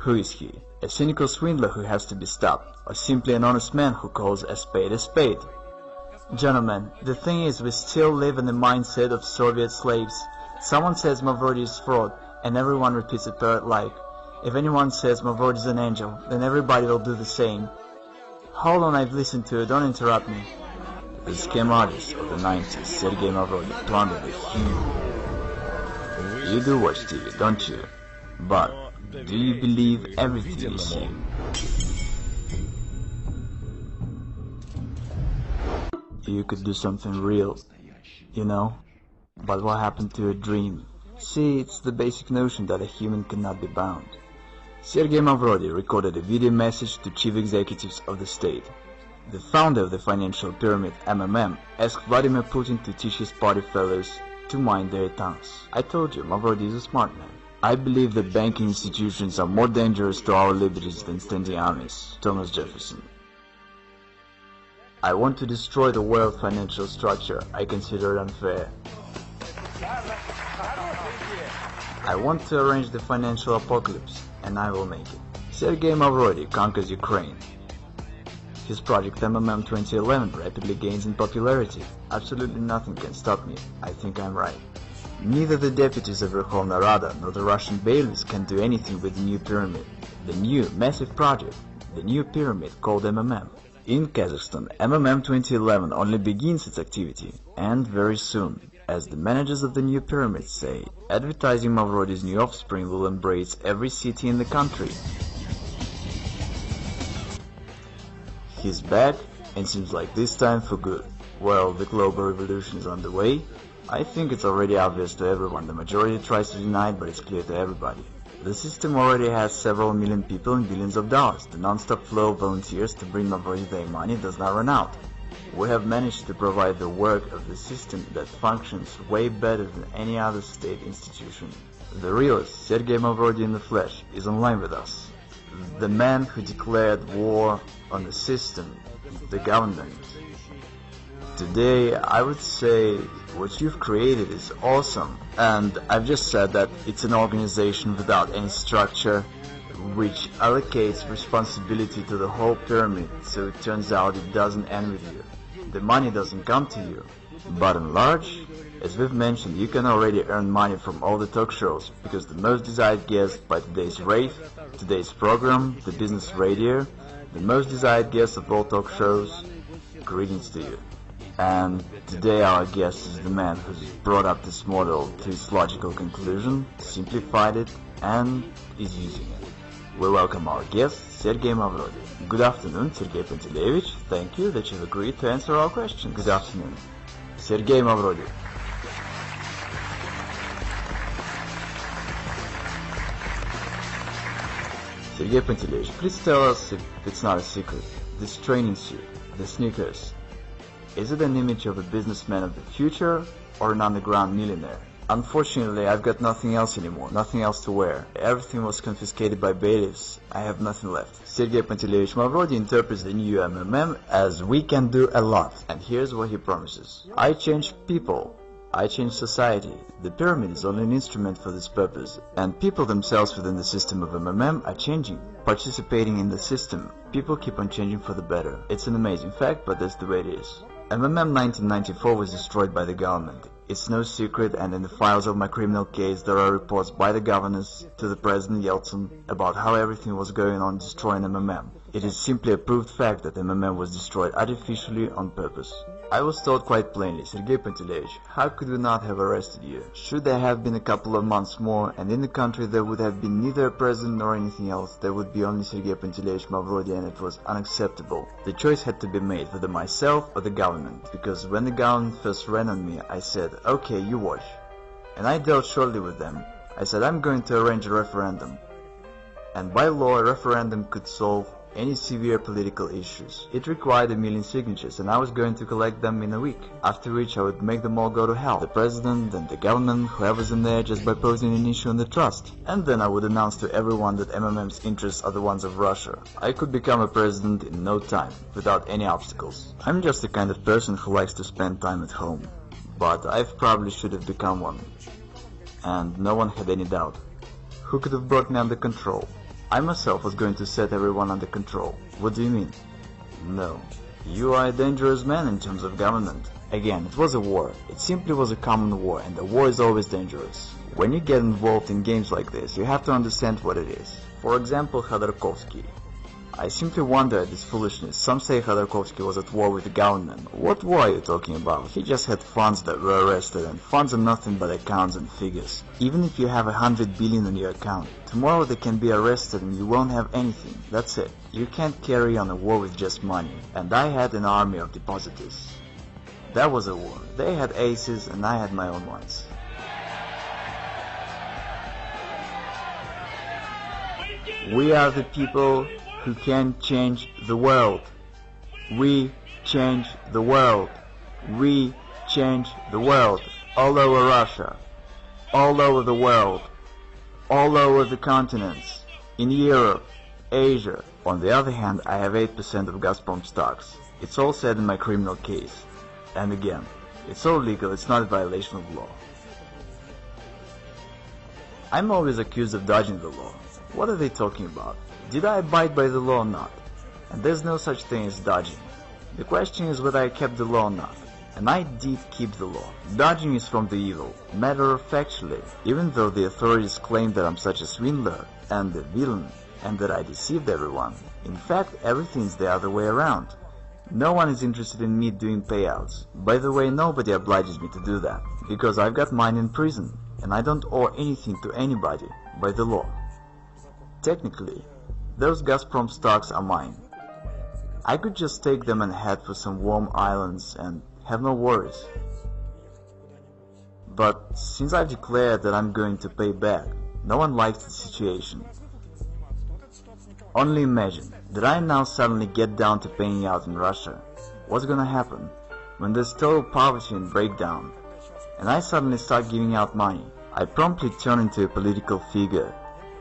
Who is he? A cynical swindler who has to be stopped, or simply an honest man who calls a spade a spade? Gentlemen, the thing is, we still live in the mindset of Soviet slaves. Someone says Mavrodi is fraud, and everyone repeats it parrot-like. If anyone says Mavrodi is an angel, then everybody will do the same. Hold on, I've listened to it, don't interrupt me. The scam artist of the 90s, Sergei Mavrodi, plundered a huge... You do watch TV, don't you? But do you believe everything you see? You could do something real, you know? But what happened to your dream? See, it's the basic notion that a human cannot be bound. Sergei Mavrodi recorded a video message to chief executives of the state. The founder of the financial pyramid, MMM, asked Vladimir Putin to teach his party fellows to mind their tongues. I told you, Mavrodi is a smart man. I believe that banking institutions are more dangerous to our liberties than standing armies. Thomas Jefferson. I want to destroy the world financial structure I consider unfair. I want to arrange the financial apocalypse, and I will make it. Sergei Mavrodi conquers Ukraine. His project MMM 2011 rapidly gains in popularity. Absolutely nothing can stop me. I think I'm right. Neither the deputies of Verkhovna Rada nor the Russian bailiffs can do anything with the new pyramid. The new, massive project, the new pyramid called MMM. In Kazakhstan, MMM 2011 only begins its activity, and very soon, as the managers of the new pyramid say, advertising Mavrodi's new offspring will embrace every city in the country. He's back, and seems like this time for good. Well, the global revolution is on the way. I think it's already obvious to everyone. The majority tries to deny it, but it's clear to everybody. The system already has several million people and billions of dollars. The non-stop flow of volunteers to bring Mavrodi their money does not run out. We have managed to provide the work of the system that functions way better than any other state institution. The realist, Sergei Mavrodi in the flesh, is online with us. The man who declared war on the system, the government. Today, I would say what you've created is awesome, and I've just said that it's an organization without any structure, which allocates responsibility to the whole pyramid, so it turns out it doesn't end with you. The money doesn't come to you. By and large, as we've mentioned, you can already earn money from all the talk shows, because the most desired guest by today's rave, today's program, the business radio, the most desired guest of all talk shows, greetings to you. And today our guest is the man who's brought up this model to its logical conclusion, simplified it, and is using it. We welcome our guest, Sergei Mavrodi. Good afternoon, Sergei Panteleyevich. Thank you that you've agreed to answer our questions. Good afternoon. Sergei Mavrodi. Sergei Panteleyevich, please tell us, if it's not a secret, this training suit, the sneakers, is it an image of a businessman of the future or an underground millionaire? Unfortunately, I've got nothing else anymore, nothing else to wear. Everything was confiscated by bailiffs. I have nothing left. Sergei Panteleyevich Mavrodi interprets the new MMM as we can do a lot. And here's what he promises. I change people. I change society. The pyramid is only an instrument for this purpose. And people themselves within the system of MMM are changing, participating in the system. People keep on changing for the better. It's an amazing fact, but that's the way it is. MMM 1994 was destroyed by the government. It's no secret, and in the files of my criminal case there are reports by the governors to the President Yeltsin about how everything was going on destroying MMM. It is simply a proved fact that MMM was destroyed artificially on purpose. I was told quite plainly, Sergei Panteleyevich, how could we not have arrested you? Should there have been a couple of months more, and in the country there would have been neither a president nor anything else, there would be only Sergei Panteleyevich Mavrodi, and it was unacceptable. The choice had to be made, whether myself or the government, because when the government first ran on me, I said, okay, you watch. And I dealt shortly with them. I said, I'm going to arrange a referendum. And by law, a referendum could solve any severe political issues. It required 1 million signatures, and I was going to collect them in a week, after which I would make them all go to hell. The president and the government, whoever's in there, just by posing an issue on the trust. And then I would announce to everyone that MMM's interests are the ones of Russia. I could become a president in no time, without any obstacles. I'm just the kind of person who likes to spend time at home. But I probably should have become one. And no one had any doubt. Who could have brought me under control? I myself was going to set everyone under control. What do you mean? No. You are a dangerous man in terms of government. Again, it was a war. It simply was a common war, and the war is always dangerous. When you get involved in games like this, you have to understand what it is. For example, Khodorkovsky. I simply wonder at this foolishness. Some say Khodorkovsky was at war with the government. What war are you talking about? He just had funds that were arrested, and funds are nothing but accounts and figures. Even if you have 100 billion on your account, tomorrow they can be arrested and you won't have anything. That's it. You can't carry on a war with just money. And I had an army of depositors. That was a war. They had aces and I had my own ones. We are the people who can change the world. We change the world. We change the world. All over Russia. All over the world. All over the continents. In Europe. Asia. On the other hand, I have 8% of Gazprom stocks. It's all said in my criminal case. And again, it's all legal, it's not a violation of law. I'm always accused of dodging the law. What are they talking about? Did I abide by the law or not? And there's no such thing as dodging. The question is whether I kept the law or not. And I did keep the law. Dodging is from the evil. Matter of factually, even though the authorities claim that I'm such a swindler and a villain and that I deceived everyone, in fact everything's the other way around. No one is interested in me doing payouts. By the way, nobody obliges me to do that, because I've got mine in prison, and I don't owe anything to anybody by the law. Technically, those Gazprom stocks are mine. I could just take them and head for some warm islands and have no worries. But since I've declared that I'm going to pay back, no one likes the situation. Only imagine that I now suddenly get down to paying out in Russia. What's gonna happen when there's total poverty and breakdown, and I suddenly start giving out money? I promptly turn into a political figure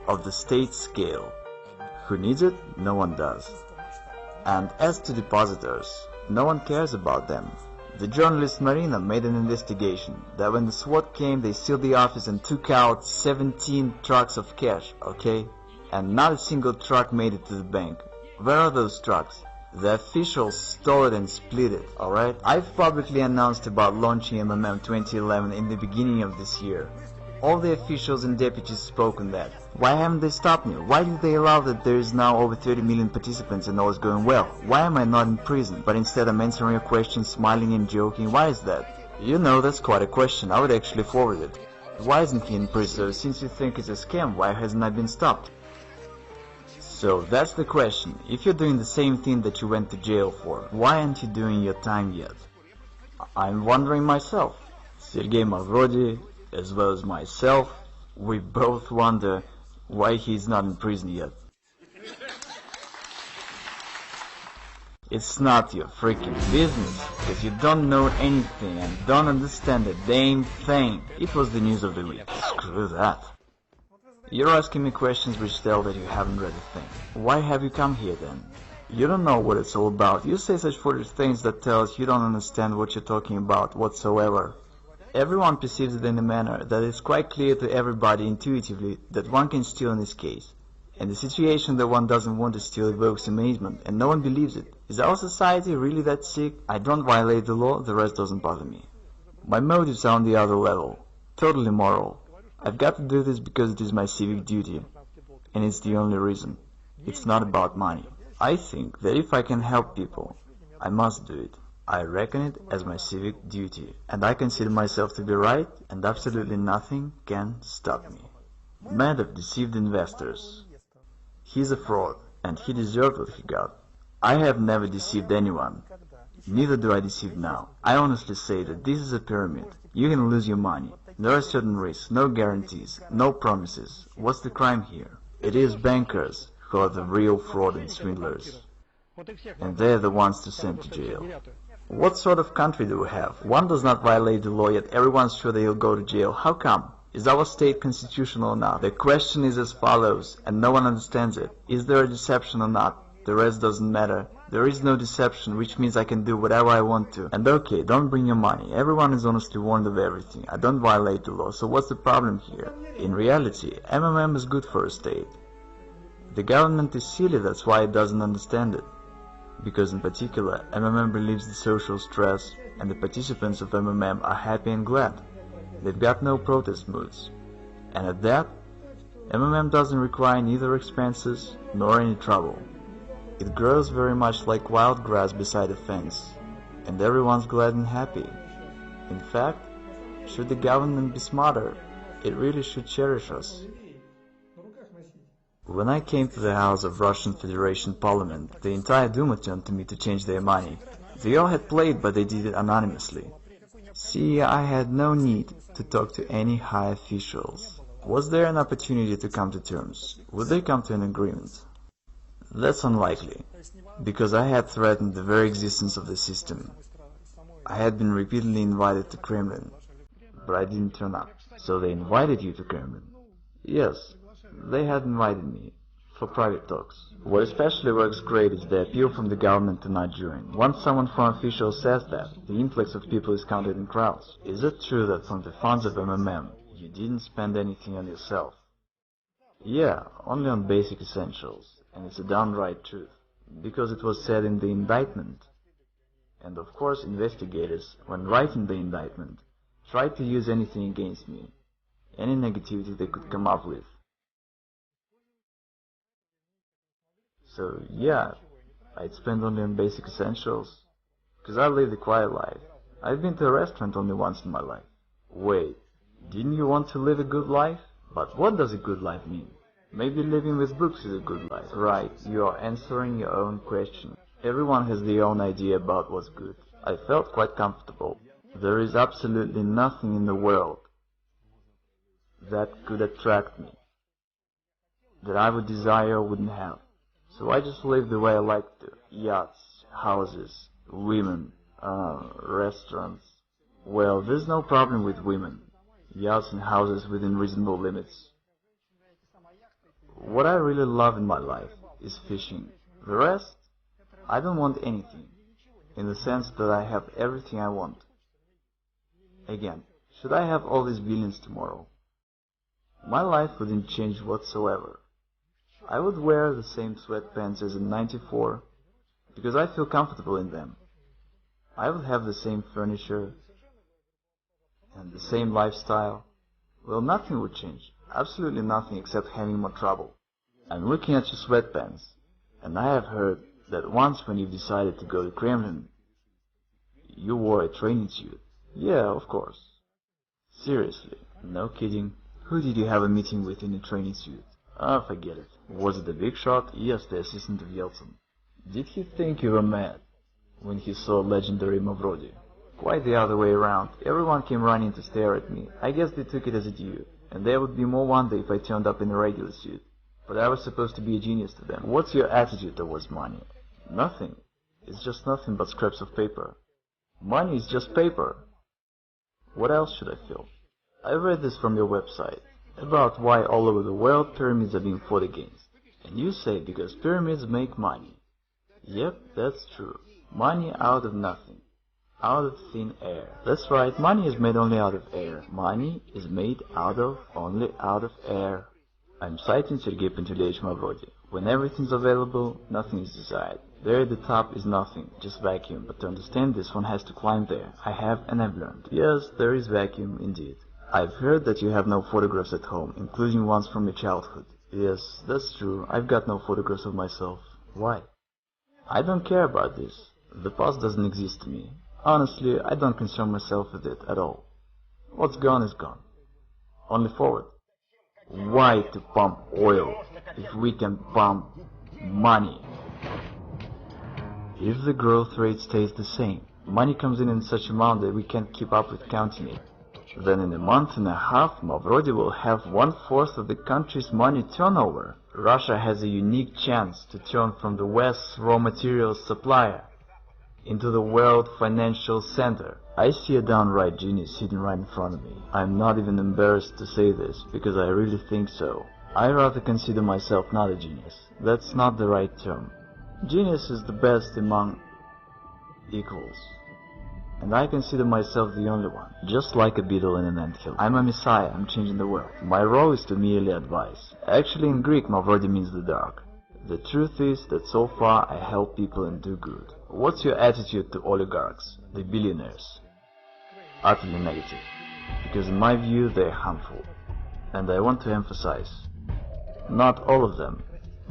of the state scale. Who needs it? No one does. And as to depositors, no one cares about them. The journalist Marina made an investigation that when the SWAT came, they sealed the office and took out 17 trucks of cash, okay? And not a single truck made it to the bank. Where are those trucks? The officials stole it and split it, alright? I've publicly announced about launching MMM 2011 in the beginning of this year. All the officials and deputies spoke on that. Why haven't they stopped me? Why did they allow that there is now over 30 million participants and all is going well? Why am I not in prison, but instead I'm answering your questions, smiling and joking? Why is that? You know, that's quite a question. I would actually forward it. Why isn't he in prison? Since you think it's a scam, why hasn't I been stopped? So that's the question. If you're doing the same thing that you went to jail for, why aren't you doing your time yet? I'm wondering myself. Sergei Mavrodi, as well as myself, we both wonder why he's not in prison yet. It's not your freaking business, because you don't know anything and don't understand a damn thing. It was the news of the week. Screw that. You're asking me questions which tell that you haven't read a thing. Why have you come here then? You don't know what it's all about. You say such foolish things that tells you don't understand what you're talking about whatsoever. Everyone perceives it in a manner that is quite clear to everybody intuitively that one can steal in this case. And the situation that one doesn't want to steal evokes amazement, and no one believes it. Is our society really that sick? I don't violate the law, the rest doesn't bother me. My motives are on the other level. Totally moral. I've got to do this because it is my civic duty. And it's the only reason. It's not about money. I think that if I can help people, I must do it. I reckon it as my civic duty. And I consider myself to be right, and absolutely nothing can stop me. Madoff deceived investors. He's a fraud, and he deserved what he got. I have never deceived anyone. Neither do I deceive now. I honestly say that this is a pyramid. You can lose your money. There are certain risks, no guarantees, no promises. What's the crime here? It is bankers who are the real fraud and swindlers. And they're the ones to send to jail. What sort of country do we have? One does not violate the law, yet everyone's sure that he'll go to jail. How come? Is our state constitutional or not? The question is as follows, and no one understands it. Is there a deception or not? The rest doesn't matter. There is no deception, which means I can do whatever I want to. And okay, don't bring your money. Everyone is honestly warned of everything. I don't violate the law, so what's the problem here? In reality, MMM is good for a state. The government is silly, that's why it doesn't understand it. Because in particular, MMM relieves the social stress, and the participants of MMM are happy and glad. They've got no protest moods. And at that, MMM doesn't require neither expenses nor any trouble. It grows very much like wild grass beside a fence, and everyone's glad and happy. In fact, should the government be smarter, it really should cherish us. When I came to the House of Russian Federation Parliament, the entire Duma turned to me to change their money. They all had played, but they did it anonymously. See, I had no need to talk to any high officials. Was there an opportunity to come to terms? Would they come to an agreement? That's unlikely, because I had threatened the very existence of the system. I had been repeatedly invited to Kremlin, but I didn't turn up. So they invited you to Kremlin? Yes, they had invited me, for private talks. What especially works great is the appeal from the government to not join. Once someone from officials says that, the influx of people is counted in crowds. Is it true that from the funds of MMM, you didn't spend anything on yourself? Yeah, only on basic essentials, and it's a downright truth, because it was said in the indictment. And of course investigators, when writing the indictment, tried to use anything against me, any negativity they could come up with. So yeah, I'd spend only on basic essentials, because I lived a quiet life. I've been to a restaurant only once in my life. Wait, didn't you want to live a good life? But what does a good life mean? Maybe living with books is a good life. Right, you are answering your own question. Everyone has their own idea about what's good. I felt quite comfortable. There is absolutely nothing in the world that could attract me, that I would desire or wouldn't have. So I just lived the way I liked to. Yachts, houses, women, restaurants. Well, there's no problem with women, yachts and houses within reasonable limits. What I really love in my life is fishing. The rest, I don't want anything, in the sense that I have everything I want. Again, should I have all these billions tomorrow, my life wouldn't change whatsoever. I would wear the same sweatpants as in '94, because I feel comfortable in them. I would have the same furniture and the same lifestyle. Well, nothing would change. Absolutely nothing except having more trouble. I'm looking at your sweatpants, and I have heard that once when you decided to go to Kremlin, you wore a training suit. Yeah, of course. Seriously, no kidding. Who did you have a meeting with in a training suit? Ah, forget it. Was it the big shot? Yes, the assistant of Yeltsin. Did he think you were mad when he saw legendary Mavrodi? Quite the other way around. Everyone came running to stare at me. I guess they took it as a due, and there would be more wonder if I turned up in a regular suit. But I was supposed to be a genius to them. What's your attitude towards money? Nothing. It's just nothing but scraps of paper. Money is just paper. What else should I feel? I read this from your website, about why all over the world pyramids are being fought against. And you say because pyramids make money. Yep, that's true. Money out of nothing. Out of thin air. That's right, money is made only out of air. Money is made only out of air. I'm citing Sergei Mavrodi. When everything's available, nothing is desired. There at the top is nothing, just vacuum. But to understand this, one has to climb there. I have and I've learned. Yes, there is vacuum, indeed. I've heard that you have no photographs at home, including ones from your childhood. Yes, that's true. I've got no photographs of myself. Why? I don't care about this. The past doesn't exist to me. Honestly, I don't concern myself with it at all. What's gone is gone. Only forward. Why to pump oil if we can pump money? If the growth rate stays the same, money comes in such amount that we can't keep up with counting it. Then in a month and a half, Mavrodi will have 1/4 of the country's money turnover. Russia has a unique chance to turn from the West's raw materials supplier into the world financial center. I see a downright genius sitting right in front of me. I'm not even embarrassed to say this, because I really think so. I rather consider myself not a genius. That's not the right term. Genius is the best among equals. And I consider myself the only one, just like a beetle in an anthill. I'm a messiah, I'm changing the world. My role is to merely advise. Actually, in Greek, Mavrodi means the dark. The truth is that so far I help people and do good. What's your attitude to oligarchs, the billionaires? Utterly negative, because in my view they are harmful. And I want to emphasize, not all of them,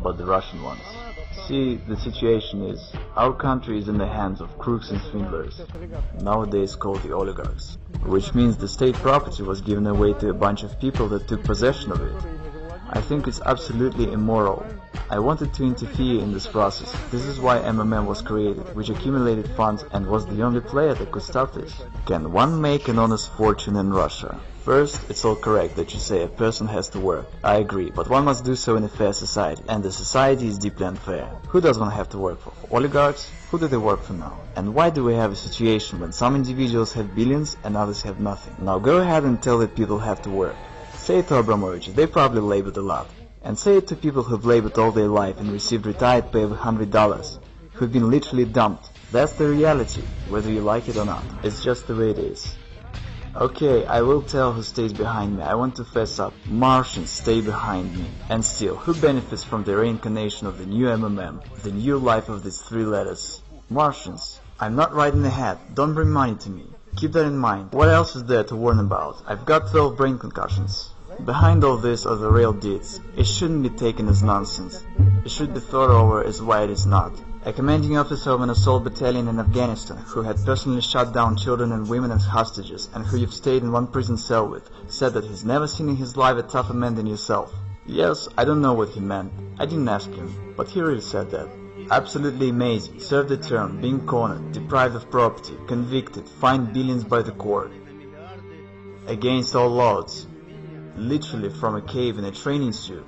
but the Russian ones. See, the situation is, our country is in the hands of crooks and swindlers, nowadays called the oligarchs, which means the state property was given away to a bunch of people that took possession of it. I think it's absolutely immoral. I wanted to interfere in this process. This is why MMM was created, which accumulated funds and was the only player that could stop this. Can one make an honest fortune in Russia? First, it's all correct that you say a person has to work. I agree, but one must do so in a fair society, and the society is deeply unfair. Who does one have to work for? Oligarchs? Who do they work for now? And why do we have a situation when some individuals have billions and others have nothing? Now go ahead and tell that people have to work. Say it to Abramovich, they probably labored a lot. And say it to people who've labored all their life and received retired pay of $100, who've been literally dumped. That's the reality, whether you like it or not. It's just the way it is. Okay, I will tell who stays behind me. I want to fess up. Martians stay behind me. And still, who benefits from the reincarnation of the new MMM, the new life of these three letters? Martians. I'm not riding ahead. Don't bring money to me. Keep that in mind. What else is there to warn about? I've got 12 brain concussions. Behind all this are the real deeds. It shouldn't be taken as nonsense. It should be thought over as why it is not. A commanding officer of an assault battalion in Afghanistan, who had personally shot down children and women as hostages, and who you've stayed in one prison cell with, said that he's never seen in his life a tougher man than yourself. Yes, I don't know what he meant. I didn't ask him, but he really said that. Absolutely amazing. Served a term, being cornered, deprived of property, convicted, fined billions by the court. Against all odds. Literally from a cave in a training suit.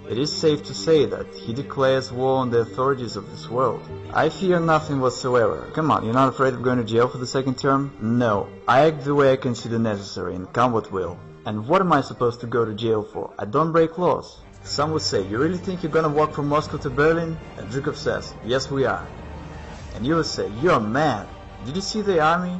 It is safe to say that he declares war on the authorities of this world. I fear nothing whatsoever. Come on, you're not afraid of going to jail for the second term? No. I act the way I consider necessary, and come what will. And what am I supposed to go to jail for? I don't break laws. Some would say, you really think you're gonna walk from Moscow to Berlin? And Zhukov says, yes we are. And you would say, you're mad. Did you see the army?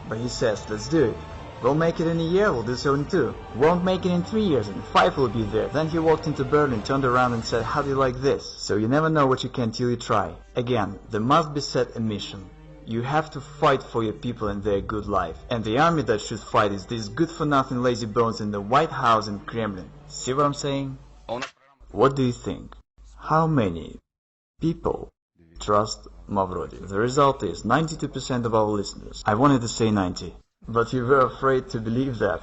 But he says, let's do it. We'll make it in a year, we'll do so in 2. Won't make it in 3 years, and 5 will be there. Then he walked into Berlin, turned around and said, how do you like this? So you never know what you can till you try. Again, there must be set a mission. You have to fight for your people and their good life. And the army that should fight is these good-for-nothing lazy bones in the White House and Kremlin. See what I'm saying? What do you think? How many people trust Mavrodi? The result is 92% of our listeners. I wanted to say 90. But you were afraid to believe that.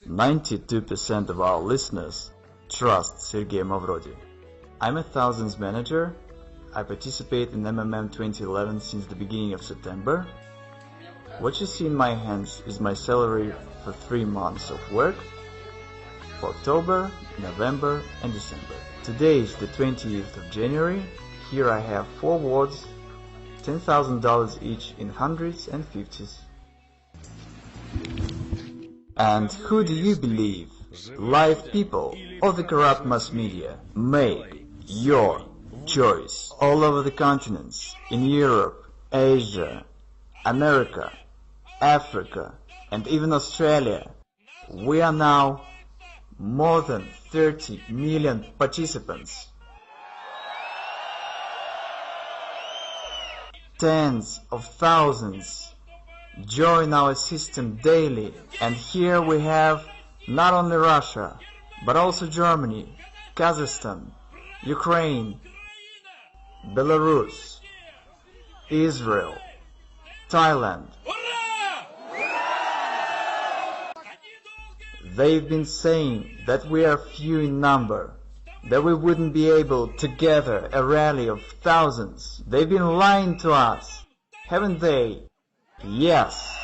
92% of our listeners trust Sergei Mavrodi. I'm a thousands manager. I participate in MMM 2011 since the beginning of September. What you see in my hands is my salary for 3 months of work for October, November and December. Today is the 20th of January. Here I have 4 wards, $10,000 each in hundreds and fifties. And who do you believe, live people or the corrupt mass media? Make your choice. All over the continents, in Europe, Asia, America, Africa, and even Australia, we are now more than 30 million participants. Tens of thousands join our system daily, and here we have not only Russia, but also Germany, Kazakhstan, Ukraine, Belarus, Israel, Thailand. They've been saying that we are few in number, that we wouldn't be able to gather a rally of thousands. They've been lying to us, haven't they? Yes.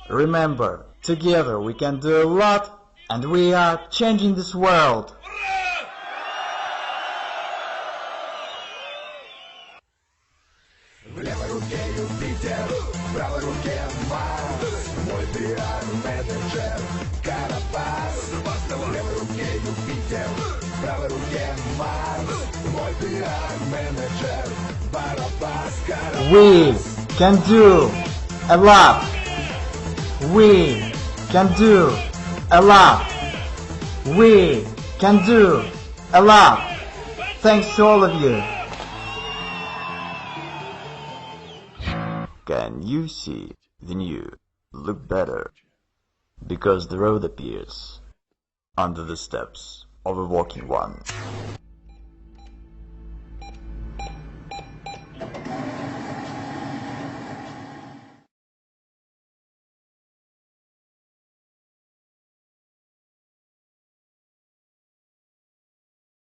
Remember, together we can do a lot, and we are changing this world. В левой руке Юпитер, в правой руке Марс. Мой пиар-менеджер Карапас. В левой руке Юпитер, менеджер, Барабас, Карабас. We can do a lot. We can do a lot. We can do a lot. Thanks to all of you. Can you see the new look better? Because the road appears under the steps of a walking one.